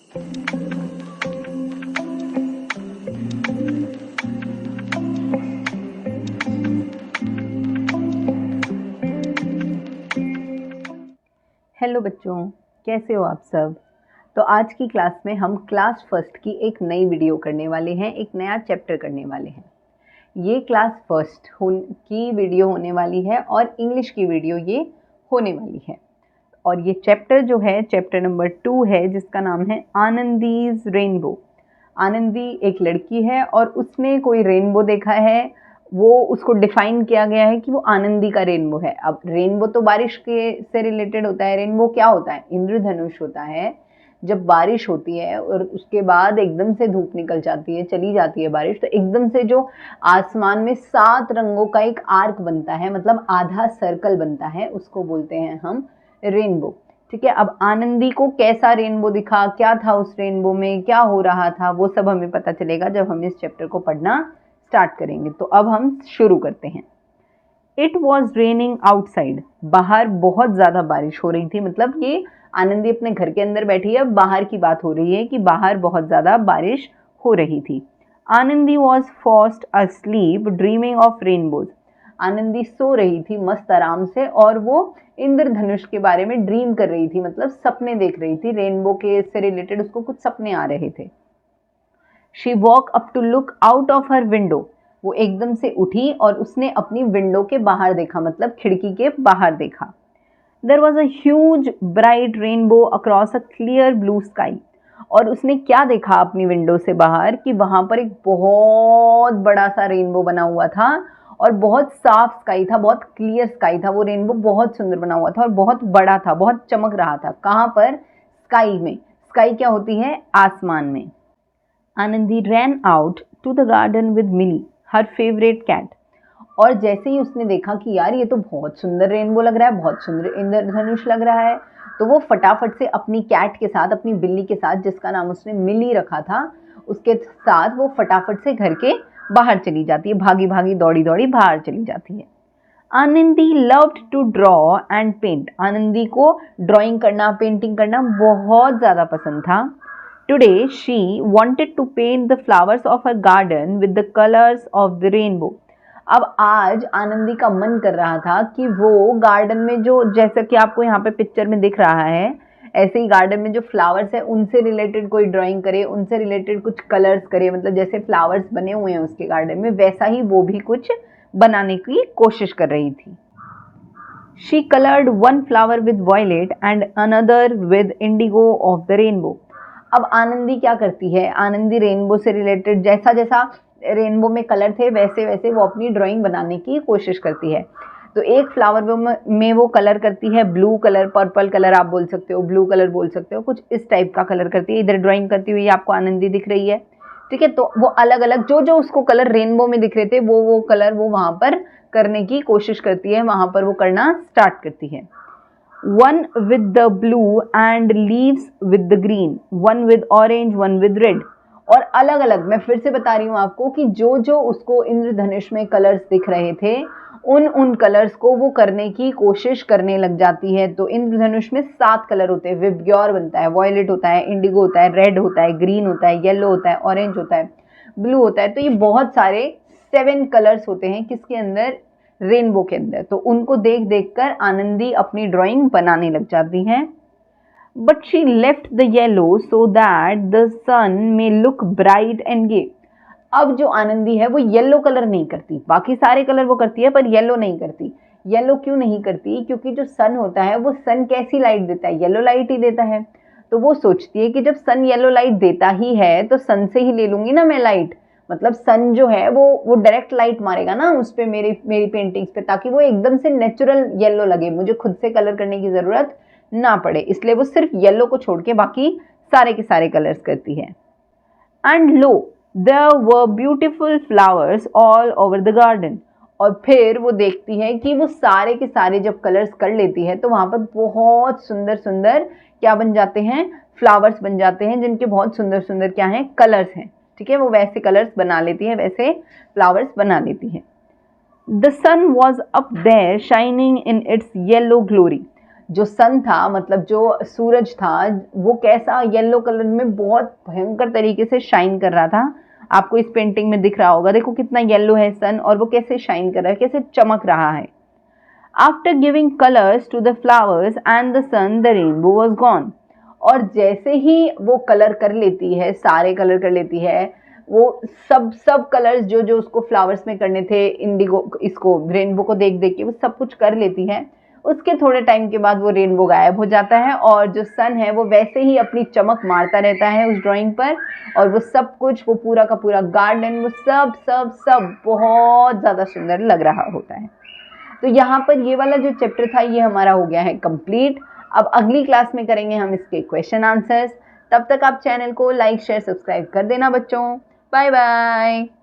Hello बच्चों, कैसे हो आप सब। तो आज की क्लास में हम क्लास फर्स्ट की एक नई वीडियो करने वाले हैं, एक नया चैप्टर करने वाले हैं। ये क्लास फर्स्ट की वीडियो होने वाली है और इंग्लिश की वीडियो ये होने वाली है। और ये चैप्टर जो है चैप्टर नंबर 2 है, जिसका नाम है आनंदीज रेनबो। आनंदी एक लड़की है और उसने कोई रेनबो देखा है, वो उसको डिफाइन किया गया है कि वो आनंदी का रेनबो है। अब रेनबो तो बारिश के से रिलेटेड होता है। रेनबो क्या होता है? इंद्रधनुष होता है। जब बारिश होती है और उसके बाद एकदम से धूप निकल जाती है, चली जाती है बारिश, तो एकदम से जो आसमान में 7 रंगों का एक आर्क बनता है, मतलब आधा सर्कल बनता है, उसको बोलते हैं हम रेनबो। ठीक है। अब आनंदी को कैसा रेनबो दिखा, क्या था उस रेनबो में, क्या हो रहा था, वो सब हमें पता चलेगा जब हम इस चैप्टर को पढ़ना स्टार्ट करेंगे। तो अब हम शुरू करते हैं। It was raining outside. बाहर बहुत ज़्यादा बारिश हो रही थी। मतलब ये आनंदी अपने घर के अंदर बैठी है, बाहर की बात हो रही है कि बाहर बहुत ज़्यादा बारिश हो रही थी। Anandi was fast asleep dreaming of rainbows. Anandi सो रही थी मस्त आराम से और वो इंद्रधनुष के बारे में ड्रीम कर रही थी, मतलब सपने देख रही थी। रेनबो के से रिलेटेड उसको कुछ सपने आ रहे थे। She walk up to look out of her window. वो एकदम से उठी और उसने अपनी विंडो के बाहर देखा, मतलब खिड़की के बाहर देखा। There was a huge bright rainbow across a clear blue sky. और उसने क्या देखा अपनी विंडो से बाहर कि वहां पर एक बहुत बड़ा सा रेनबो बना हुआ था और बहुत साफ स्काई था, बहुत क्लियर स्काई था। वो रेनबो बहुत सुंदर बना हुआ था और बहुत बड़ा था, बहुत चमक रहा था। कहाँ पर? स्काई में। स्काई क्या होती है? आसमान में। Anandi ran out to the garden with Mili, her favourite cat. और जैसे ही उसने देखा कि यार ये तो बहुत सुंदर रेनबो लग रहा है, बहुत सुंदर इंद्रधनुष लग रहा है, तो वो फटाफट से अपनी कैट के साथ, अपनी बिल्ली के साथ, जिसका नाम उसने मिली रखा था, उसके साथ वो फटाफट से घर के बाहर चली जाती है। भागी भागी दौड़ी दौड़ी बाहर चली जाती है। Anandi loved to draw and paint. Anandi को ड्राइंग करना, पेंटिंग करना बहुत ज़्यादा पसंद था। Today she wanted to paint the flowers of her garden with the colors of the rainbow. अब आज आनंदी का मन कर रहा था कि वो गार्डन में जो, जैसा कि आपको यहाँ पे पिक्चर में दिख रहा है, ऐसे ही गार्डन में जो फ्लावर्स है उनसे रिलेटेड कोई ड्राइंग करे, उनसे रिलेटेड कुछ कलर्स करे। मतलब जैसे फ्लावर्स बने हुए हैं उसके गार्डन में, वैसा ही वो भी कुछ बनाने की कोशिश कर रही थी। She colored one flower with violet and another with indigo of the rainbow. अब आनंदी क्या करती है? आनंदी रेनबो से रिलेटेड जैसा जैसा रेनबो में कलर थे वैसे वैसे वो अपनी ड्राइंग बनाने की कोशिश करती है। तो एक फ्लावर में वो कलर करती है ब्लू कलर, पर्पल कलर आप बोल सकते हो, ब्लू कलर बोल सकते हो, कुछ इस टाइप का कलर करती है। इधर ड्राइंग करती हुई आपको आनंदी दिख रही है। ठीक है। तो वो अलग अलग जो जो उसको कलर रेनबो में दिख रहे थे वो कलर वो वहाँ पर करने की कोशिश करती है, वहाँ पर वो करना स्टार्ट करती है। One with the blue and leaves with the green, one with orange, one with red. और अलग अलग, मैं फिर से बता रही हूँ आपको कि जो जो उसको इंद्रधनुष में कलर्स दिख रहे थे उन कलर्स को वो करने की कोशिश करने लग जाती है। तो इंद्रधनुष में 7 कलर होते हैं। विबग्योर बनता है, वॉयलेट होता है, इंडिगो होता है, रेड होता है, ग्रीन होता है, येलो होता है, ऑरेंज होता है, ब्लू होता है। तो ये बहुत सारे 7 कलर्स होते हैं किसके अंदर? रेनबो के अंदर। तो उनको देख देख कर आनंदी अपनी ड्राइंग बनाने लग जाती हैं। But she left the yellow so that the sun may look bright and गे। अब जो आनंदी है वो येलो कलर नहीं करती, बाकी सारे कलर वो करती है पर येलो नहीं करती। येलो क्यों नहीं करती? क्योंकि जो सन होता है वो सन कैसी लाइट देता है? येलो लाइट ही देता है। तो वो सोचती है कि जब सन येलो लाइट देता ही है तो सन से ही ले लूंगी ना मैं लाइट। मतलब सन जो है वो डायरेक्ट लाइट मारेगा ना उस पे, मेरी पेंटिंग्स पे, ताकि वो एकदम से नेचुरल येलो लगे, मुझे खुद से कलर करने की जरूरत ना पड़े। इसलिए वो सिर्फ येलो को छोड़ के बाकी सारे के सारे कलर्स करती है। And lo there were beautiful flowers all over the garden. और फिर वो देखती है कि वो सारे के सारे जब कलर्स कर लेती है तो वहां पर बहुत सुंदर सुंदर क्या बन जाते हैं? फ्लावर्स बन जाते हैं, जिनके बहुत सुंदर सुंदर क्या हैं? कलर्स हैं। ठीक है। वो वैसे कलर्स बना लेती है, वैसे फ्लावर्स बना लेती है। The sun was up there shining in its yellow glory. जो सन था, मतलब जो सूरज था, वो कैसा येलो कलर में बहुत भयंकर तरीके से शाइन कर रहा था। आपको इस पेंटिंग में दिख रहा होगा, देखो कितना येलो है सन और वो कैसे शाइन कर रहा है, कैसे चमक रहा है। After giving colours to the flowers and the sun, the rainbow was gone. और जैसे ही वो कलर कर लेती है, सारे कलर कर लेती है, वो सब कलर्स जो जो उसको फ्लावर्स में करने थे, इंडिगो, इसको रेनबो को देख देख के वो सब कुछ कर लेती है। उसके थोड़े टाइम के बाद वो रेनबो गायब हो जाता है और जो सन है वो वैसे ही अपनी चमक मारता रहता है उस ड्राइंग पर। और वो सब कुछ, वो पूरा का पूरा गार्डन, वो सब सब सब बहुत ज़्यादा सुंदर लग रहा होता है। तो यहाँ पर ये वाला जो चैप्टर था ये हमारा हो गया है कंप्लीट। अब अगली क्लास में करेंगे हम इसके क्वेश्चन आंसर्स। तब तक आप चैनल को लाइक शेयर सब्सक्राइब कर देना बच्चों। Bye bye.